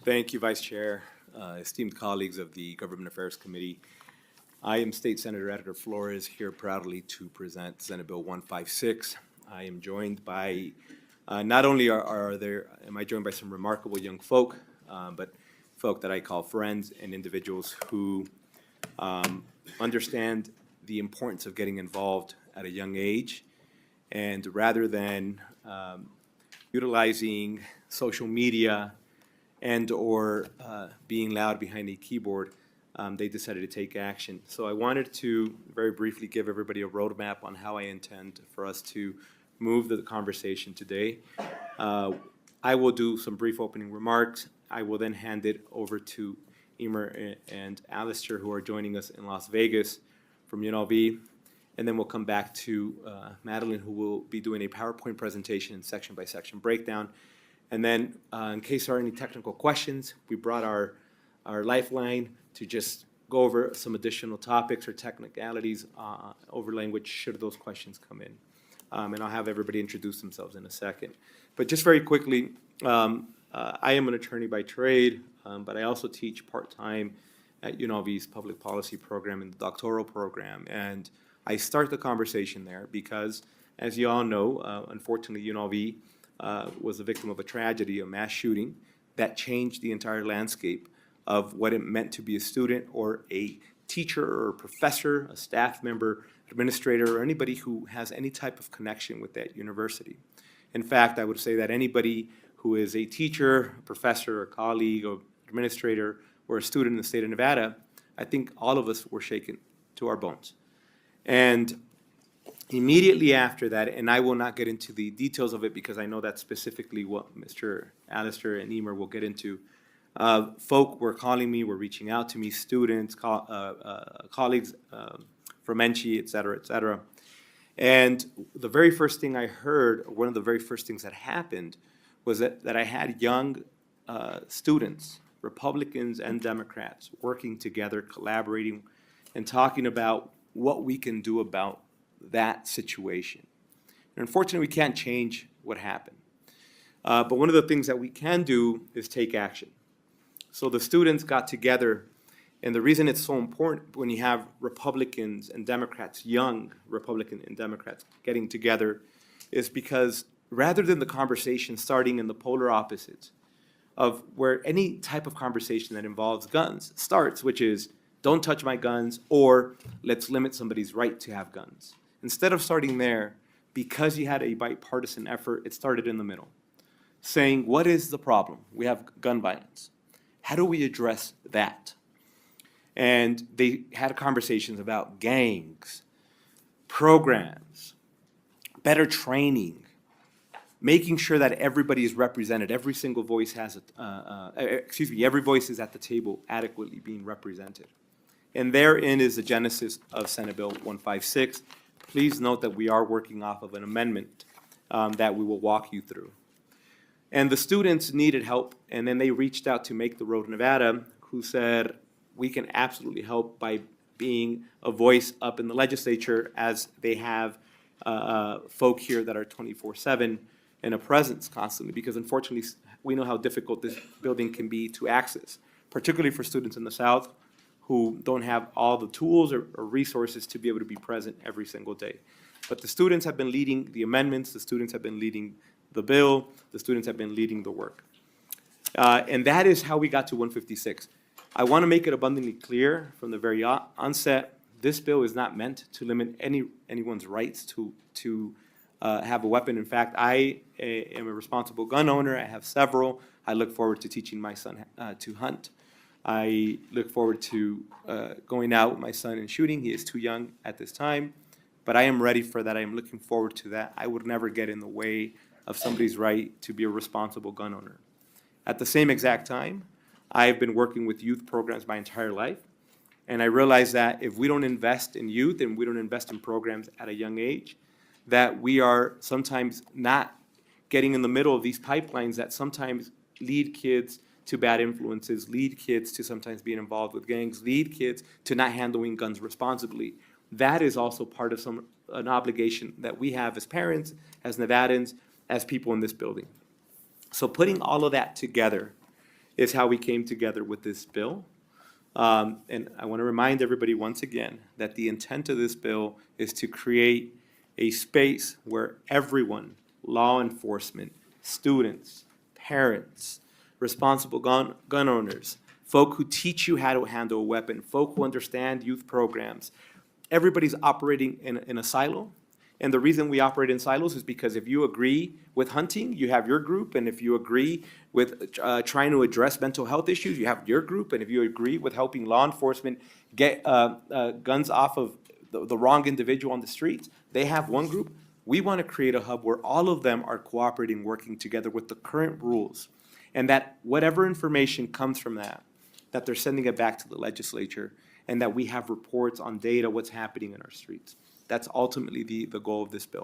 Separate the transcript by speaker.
Speaker 1: Thank you, Vice Chair, esteemed colleagues of the Government Affairs Committee. I am State Senator Edgar Flores, here proudly to present Senate Bill 156. I am joined by, not only am I joined by some remarkable young folk, but folk that I call friends and individuals who understand the importance of getting involved at a young age. And rather than utilizing social media and or being loud behind a keyboard, they decided to take action. So I wanted to very briefly give everybody a roadmap on how I intend for us to move the conversation today. I will do some brief opening remarks. I will then hand it over to Emer and Alistair, who are joining us in Las Vegas from UNLV. And then we'll come back to Madeline, who will be doing a PowerPoint presentation, section by section breakdown. And then in case there are any technical questions, we brought our lifeline to just go over some additional topics or technicalities over language should those questions come in. And I'll have everybody introduce themselves in a second. But just very quickly, I am an attorney by trade, but I also teach part-time at UNLV's public policy program and the doctoral program. And I start the conversation there because, as you all know, unfortunately, UNLV was a victim of a tragedy, a mass shooting, that changed the entire landscape of what it meant to be a student or a teacher or a professor, a staff member, administrator, or anybody who has any type of connection with that university. In fact, I would say that anybody who is a teacher, a professor, a colleague, or administrator, or a student in the state of Nevada, I think all of us were shaken to our bones. And immediately after that, and I will not get into the details of it because I know that's specifically what Mr. Alistair and Emer will get into, folk were calling me, were reaching out to me, students, colleagues from NCHI, et cetera, et cetera. And the very first thing I heard, one of the very first things that happened, was that I had young students, Republicans and Democrats, working together, collaborating, and talking about what we can do about that situation. And unfortunately, we can't change what happened. But one of the things that we can do is take action. So the students got together, and the reason it's so important when you have Republicans and Democrats, young Republicans and Democrats getting together, is because rather than the conversation starting in the polar opposites of where any type of conversation that involves guns starts, which is don't touch my guns, or let's limit somebody's right to have guns. Instead of starting there, because you had a bipartisan effort, it started in the middle, saying, what is the problem? We have gun violence. How do we address that? And they had conversations about gangs, programs, better training, making sure that everybody is represented. Every single voice has, every voice is at the table adequately being represented. And therein is the genesis of Senate Bill 156. Please note that we are working off of an amendment that we will walk you through. And the students needed help, and then they reached out to Make the Road Nevada, who said, we can absolutely help by being a voice up in the legislature, as they have folk here that are 24/7 and a presence constantly, because unfortunately, we know how difficult this building can be to access, particularly for students in the South who don't have all the tools or resources to be able to be present every single day. But the students have been leading the amendments, the students have been leading the bill, the students have been leading the work. And that is how we got to 156. I want to make it abundantly clear from the very onset, this bill is not meant to limit anyone's rights to have a weapon. In fact, I am a responsible gun owner. I have several. I look forward to teaching my son to hunt. I look forward to going out with my son and shooting. He is too young at this time, but I am ready for that. I am looking forward to that. I would never get in the way of somebody's right to be a responsible gun owner. At the same exact time, I've been working with youth programs my entire life, and I realize that if we don't invest in youth and we don't invest in programs at a young age, that we are sometimes not getting in the middle of these pipelines that sometimes lead kids to bad influences, lead kids to sometimes being involved with gangs, lead kids to not handling guns responsibly. That is also part of an obligation that we have as parents, as Nevadans, as people in this building. So putting all of that together, is how we came together with this bill. And I want to remind everybody once again that the intent of this bill is to create a space where everyone, law enforcement, students, parents, responsible gun owners, folk who teach you how to handle a weapon, folk who understand youth programs, everybody's operating in a silo. And the reason we operate in silos is because if you agree with hunting, you have your group, and if you agree with trying to address mental health issues, you have your group, and if you agree with helping law enforcement get guns off of the wrong individual on the streets, they have one group. We want to create a hub where all of them are cooperating, working together with the current rules, and that whatever information comes from that they're sending it back to the legislature, and that we have reports on data, what's happening in our streets. That's ultimately the goal of this bill.